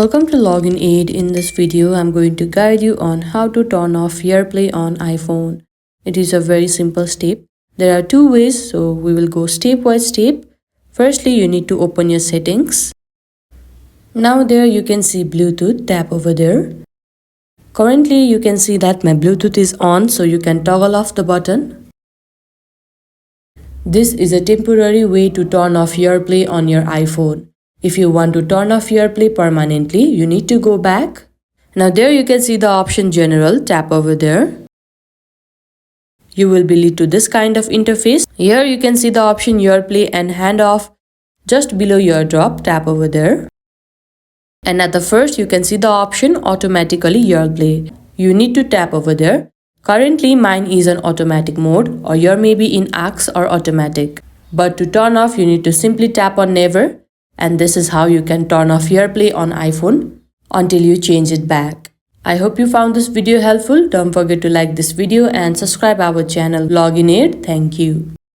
Welcome to Login Aid. In this video, I'm going to guide you on how to turn off AirPlay on iPhone. It is a very simple step. There are two ways, so we will go step by step. Firstly, you need to open your settings. Now there you can see Bluetooth, tap over there. Currently, you can see that my Bluetooth is on, so you can toggle off the button. This is a temporary way to turn off AirPlay on your iPhone. If you want to turn off AirPlay permanently, you need to go back. Now there you can see the option General, tap over there. You will be led to this kind of interface. Here you can see the option AirPlay and handoff. Just below AirDrop, tap over there. And at the first you can see the option Automatically AirPlay. You need to tap over there. Currently mine is on automatic mode, or your may be in AUX or automatic. But to turn off you need to simply tap on Never. And this is how you can turn off AirPlay on iPhone until you change it back. I hope you found this video helpful. Don't forget to like this video and subscribe our channel Login Aid. Thank you.